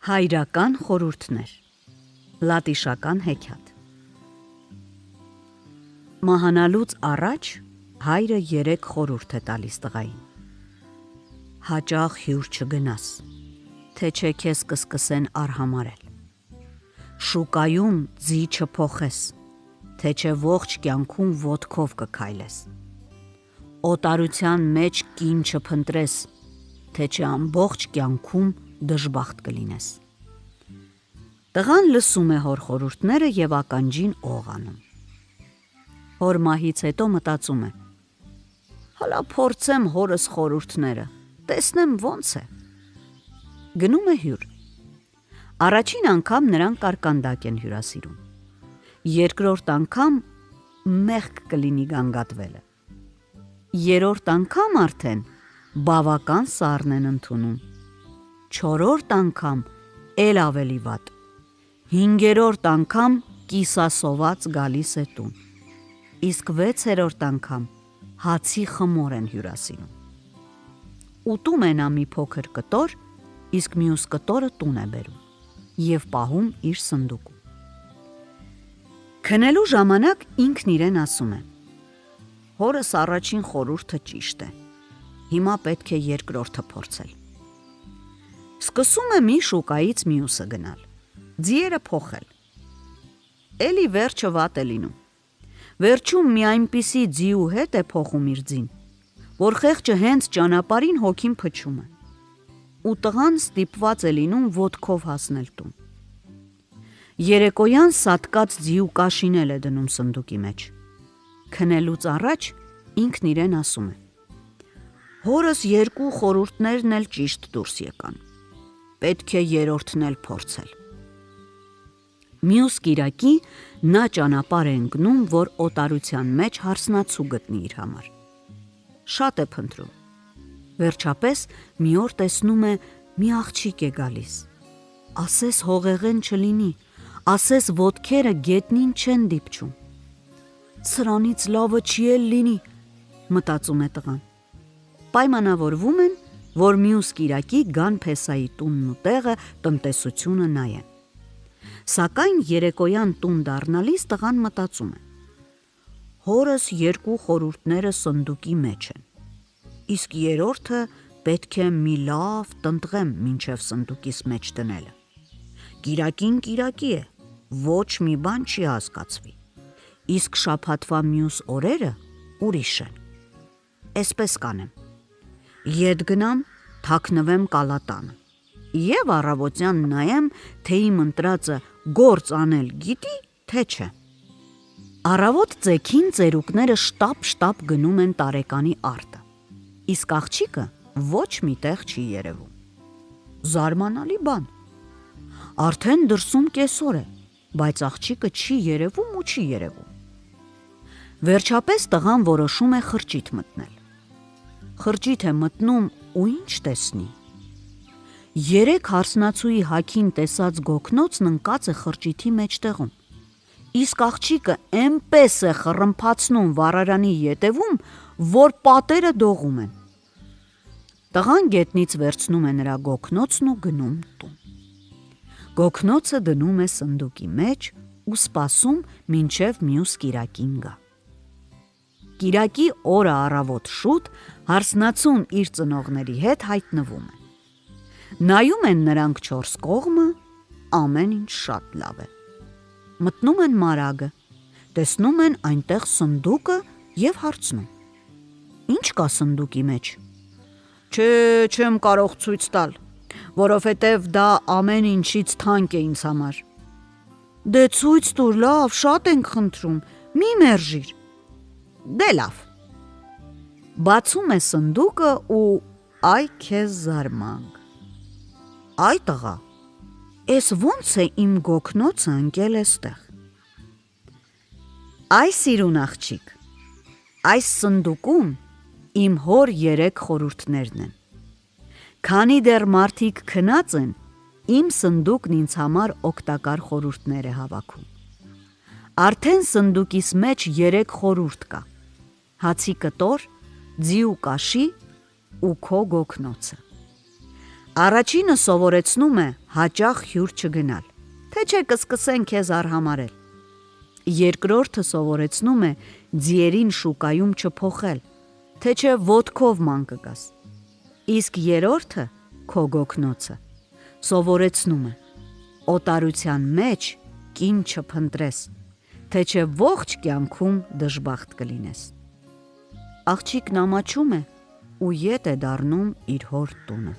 Հայրական խորհուրդներ, լատիշական հեքիաթ։ Մահանալուց առաջ հայրը 3 խորհուրդ է տալիս տղային։ Հաճախ հյուր չգնաս, թե չէ քեզ կսկսեն արհամարել։ Շուկայում ձի չփոխես, թե չէ ողջ կյանքում ոտքով կքայլես։ Օտարության մեջ կին չփնտրես, թե չէ ամբողջ կյանքում դժբախտ կլինես։ Տղան լսում է հոր խորհուրդները և ականջին օղ անում։ Հոր մահից հետո մտածում է. հալա փորձեմ հորս խորհուրդները, տեսնեմ ոնց է։ Գնում է հյուր։ Առաջին անգամ նրան կարկանդակ են հյուրասիրում։ Երկրորդ անգամ մեղք կլինի գանգատվելը։ Երրորդ անգամ արդեն բավական սառն են ընդունում։ 4-րդ անգամ էլ ավելի վատ, 5-րդ անգամ կիսասոված գալիս է տուն, իսկ 6-րդ անգամ հացի խմոր են հյուրասիրում։ Ուտում է նա մի փոքր կտոր, իսկ մյուս կտորը տուն է բերում և պահում իր սնդուկում։ Քնելու ժամանակ ինքն իրեն ասում է. հորս առաջին խորհուրդը ճիշտ է, հիմա պետք է երկրորդը փորձել։ Սկսում է մի շուկայից մյուսը գնալ, ձիերը փոխել։ Էլի վերջը վատ է լինում։ Վերջում մի այնպիսի ձիու հետ է փոխում իր ձին, որ խեղճը հենց ճանապարհին հոգին փչում է, ու տղան ստիպված է լինում ոտքով հասնել տուն։ Երեկոյան սատկած ձիու կաշին է դնում սնդուկի մեջ։ Քնելուց առաջ ինքն իրեն ասում է. հորս 2 խորհուրդներն էլ ճիշտ դուրս եկան, պետք է երրորդն էլ փորձել։ Մյուս կիրակի նա ճանապարհ է ընկնում, որ օտարության մեջ հարսնացու գտնի իր համար։ Շատ է փնտրում։ Վերջապես մի օր տեսնում է մի աղջիկ է գալիս։ Ասես հողեղեն չլինի, ասես ոտքերը գետնին չեն դիպչում։ Սրանից լավը չի էլ լինի, մտածում է տղան։ Պայմանավորվում են, որ մյուս կիրակի գան Փեսայի տունն ու տեղը տնտեսությունը նայեն։ Սակայն երեկոյան տուն դառնալիս տղան մտածում է. հորս 2 խորհուրդները սնդուկի մեջ են, իսկ երրորդը պետք է մի լավ տնտղեմ մինչև սնդուկիս մեջ դնելը։ Կիրակին կիրակի է, ոչ մի բան չի հասկացվի, իսկ շաբաթվա մյուս օրերը ուրիշ են։ Էսպես կանեմ. ետ գնամ, թաքնվեմ կալատանը և առավոտյան նայեմ, թե իմ ընտրածը գործ անել գիտի, թե չէ։ Առավոտ ձեքին ծերուկները շտապ գնում են տարեկանի արտը, իսկ աղջիկը ոչ մի տեղ չի երևում։ Զարմանալի բան։ Արդեն դրսում կեսօր է, բայց աղջիկը չի երևում ու չի երևում։ Վերջապես տղան որոշում է խրճիթ մտնել։ Խրճիթ է մտնում ու ինչ տեսնի։ 3 հարսնացուի հագին տեսած գոգնոցն ընկած է խրճիթի մեջտեղում, իսկ աղջիկը էնպես է խռմփացնում վառարանի ետևում, որ պատերը դողում են։ Տղան գետնից վերցնում է նրա գոգնոցն ու գնում տուն։ Գոգնոցը դնում է սնդուկի մեջ ու սպասում մինչև մյուս կիրակին գա։ Կիրակի օրը առավոտ շուտ հարսնացուն իր ծնողների հետ հայտնվում է։ Նայում են նրանք 4 կողմը, ամեն ինչ շատ լավ է։ Մտնում են մարագը, տեսնում են այնտեղ սնդուկը և հարցնում. ինչ կա սնդուկի մեջ։ Չեմ կարող ցույց տալ, որովհետև դա ամեն ինչից թանկ է ինձ համար։ Դե ցույց տուր, լավ, շատ ենք խնդրում, մի մերժիր։ Դե լավ։ Բացում է սնդուկը ու այ քեզ զարմանք։ Այ տղա, էս ոնց է իմ գոգնոցը ընկել էստեղ։ Այ սիրուն աղջիկ, այս սնդուկում իմ հոր 3 խորհուրդներն են։ Քանի դեռ մարդիկ քնած են, իմ սնդուկն ինձ համար օգտակար խորհուրդներ է հավաքում։ Արդեն սնդուկիս մեջ 3 խորհուրդ կա. հացի կտոր, ձիու կաշի ու քո գոգնոցը։ Առաջինը սովորեցնում է հաճախ հյուր չգնալ, թե չէ կսկսեն քեզ արհամարել։ Երկրորդը սովորեցնում է ձիերին շուկայում չփոխել, թե չէ ոտքով ման կգաս։ Իսկ երրորդը, քո գոգնոցը, սովորեցնում է օտարության մեջ կին չփնտրես, թե չէ ողջ կյանքում դժբախտ կլինես։ Աղջիկն ամաչում է ու ետ է դառնում իր հոր տունը։